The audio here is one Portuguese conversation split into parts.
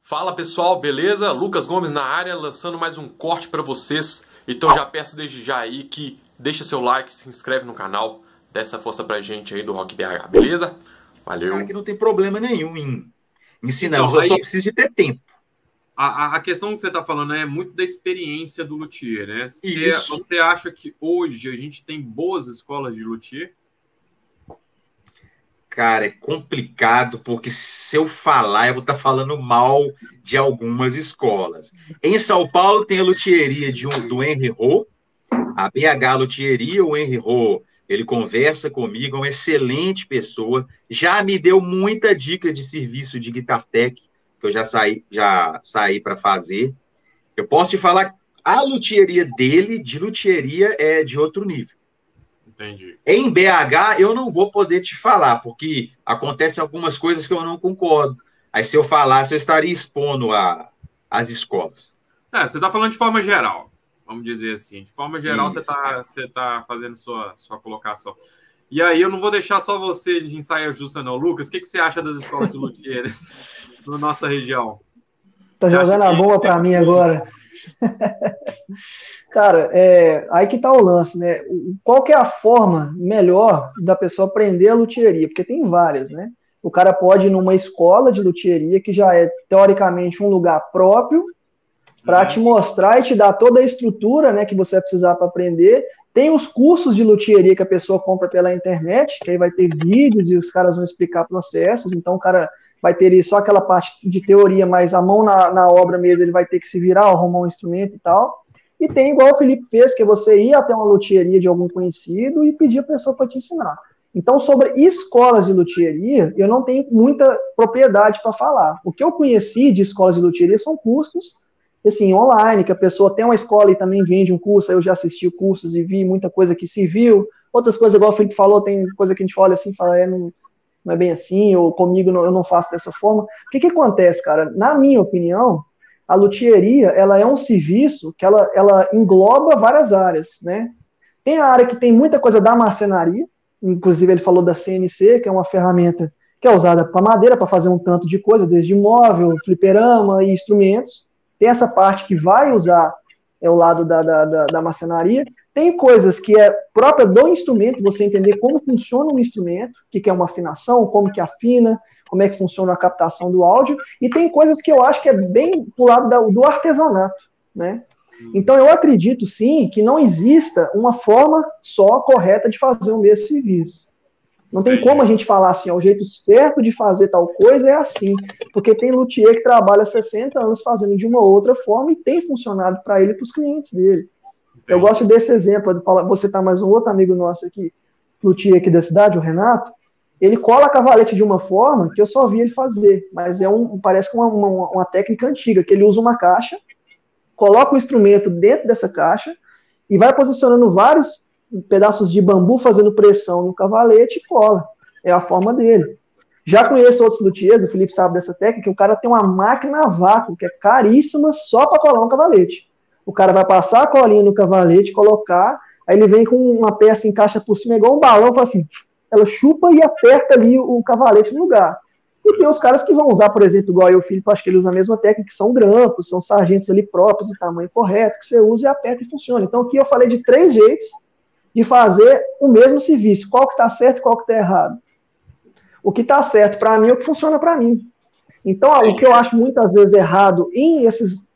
Fala pessoal, beleza? Lucas Gomes na área, lançando mais um corte para vocês. Então já peço desde já aí que deixa seu like, se inscreve no canal, dá essa força pra gente aí do Rock BH, beleza? Valeu. Cara, que não tem problema nenhum em ensinar, Então, eu só aí preciso de ter tempo. a questão que você tá falando é muito da experiência do luthier, né? Isso, Você acha que hoje a gente tem boas escolas de luthier? cara, é complicado, porque se eu falar, eu vou estar falando mal de algumas escolas. Em São Paulo tem a luthieria do Henry Ho, a BH Luthieria, o Henry Ho, ele conversa comigo, é uma excelente pessoa, já me deu muita dica de serviço de Guitar Tech, que eu já saí para fazer. Eu posso te falar, a luthieria dele, de luthieria, é de outro nível. Entendi. Em BH, eu não vou poder te falar, porque acontecem algumas coisas que eu não concordo. Aí, se eu falasse, eu estaria expondo as escolas. Você tá falando de forma geral, vamos dizer assim. De forma geral, Isso. você tá fazendo sua colocação. E aí, eu não vou deixar só você de ensaia justa, não. Lucas, o que você acha das escolas de luthiers na nossa região? Tá Você acha jogando a que bomba pra temos mim bons agora. Cara, aí que tá o lance, né? Qual que é a forma melhor da pessoa aprender a luthieria? Porque tem várias, né? O cara pode ir numa escola de luthieria, que já é teoricamente um lugar próprio, para te mostrar e te dar toda a estrutura, né, que você vai precisar para aprender. Tem os cursos de luthieria que a pessoa compra pela internet, que aí vai ter vídeos e os caras vão explicar processos, então o cara vai ter ali só aquela parte de teoria, mas a mão na obra mesmo, ele vai ter que se virar, arrumar um instrumento e tal. E tem igual o Felipe fez, que é você ir até uma luthieria de algum conhecido e pedir a pessoa para te ensinar. Então, sobre escolas de luthieria, eu não tenho muita propriedade para falar. O que eu conheci de escolas de luthieria são cursos assim, online, que a pessoa tem uma escola e também vende um curso, aí eu já assisti cursos e vi muita coisa que se viu, outras coisas, igual o Felipe falou, tem coisa que a gente olha assim e fala, não é bem assim, ou comigo eu não faço dessa forma. O que acontece, cara? Na minha opinião, a luthieria, ela é um serviço que ela engloba várias áreas, né? Tem a área que tem muita coisa da marcenaria, inclusive ele falou da CNC, que é uma ferramenta que é usada para madeira, para fazer um tanto de coisa, desde móvel, fliperama e instrumentos. Tem essa parte que vai usar o lado da marcenaria. Tem coisas que é própria do instrumento, você entender como funciona um instrumento, o que é uma afinação, como que afina, como é que funciona a captação do áudio, e tem coisas que eu acho que é bem do lado do artesanato, né? Então eu acredito sim que não exista uma forma só correta de fazer o mesmo serviço. Não tem como a gente falar assim, ó, o jeito certo de fazer tal coisa é assim, porque tem luthier que trabalha 60 anos fazendo de uma outra forma e tem funcionado para ele e para os clientes dele. Eu gosto desse exemplo, vou citar mais um outro amigo nosso aqui, luthier aqui da cidade, o Renato. Ele cola a cavalete de uma forma que eu só vi ele fazer, mas parece que uma técnica antiga, que ele usa uma caixa, coloca o instrumento dentro dessa caixa e vai posicionando vários pedaços de bambu fazendo pressão no cavalete e cola. É a forma dele. Já conheço outros luthiers, o Felipe sabe dessa técnica, o cara tem uma máquina a vácuo, que é caríssima, só para colar um cavalete. O cara vai passar a colinha no cavalete, colocar, aí ele vem com uma peça, encaixa por cima, igual um balão, fala assim, ela chupa e aperta ali o cavalete no lugar. E tem os caras que vão usar, por exemplo, igual eu, o Felipe, acho que ele usa a mesma técnica, que são grampos, são sargentos ali próprios, de tamanho correto, que você usa e aperta e funciona. Então aqui eu falei de 3 jeitos de fazer o mesmo serviço. Qual que está certo e qual que está errado? O que está certo para mim é o que funciona para mim. Então, o que eu acho muitas vezes errado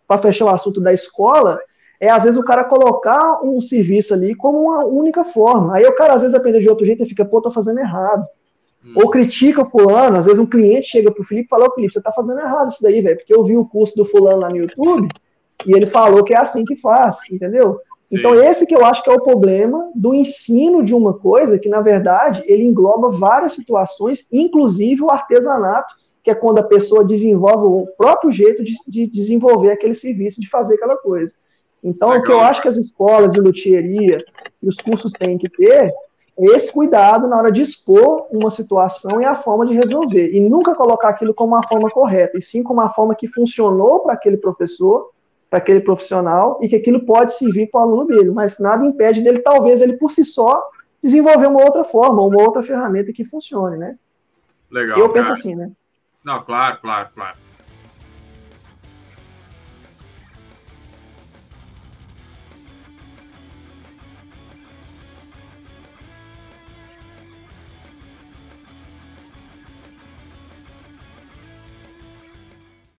para fechar o assunto da escola, é às vezes o cara colocar um serviço ali como uma única forma. Aí o cara às vezes aprende de outro jeito e fica, pô, tô fazendo errado. Ou critica o fulano, às vezes um cliente chega pro Felipe e fala, ô Felipe, você tá fazendo errado isso daí, velho, porque eu vi o curso do fulano lá no YouTube e ele falou que é assim que faz, entendeu? Sim. Então esse que eu acho que é o problema do ensino de uma coisa que, na verdade, ele engloba várias situações, inclusive o artesanato, que é quando a pessoa desenvolve o próprio jeito de desenvolver aquele serviço, de fazer aquela coisa. Então, legal, o que eu acho que as escolas de luthieria e os cursos têm que ter esse cuidado na hora de expor uma situação e a forma de resolver. E nunca colocar aquilo como uma forma correta, e sim como uma forma que funcionou para aquele professor, para aquele profissional, e que aquilo pode servir para o aluno dele. Mas nada impede dele, talvez, ele por si só, desenvolver uma outra forma, uma outra ferramenta que funcione, né? Legal, eu penso assim, né? Não, claro.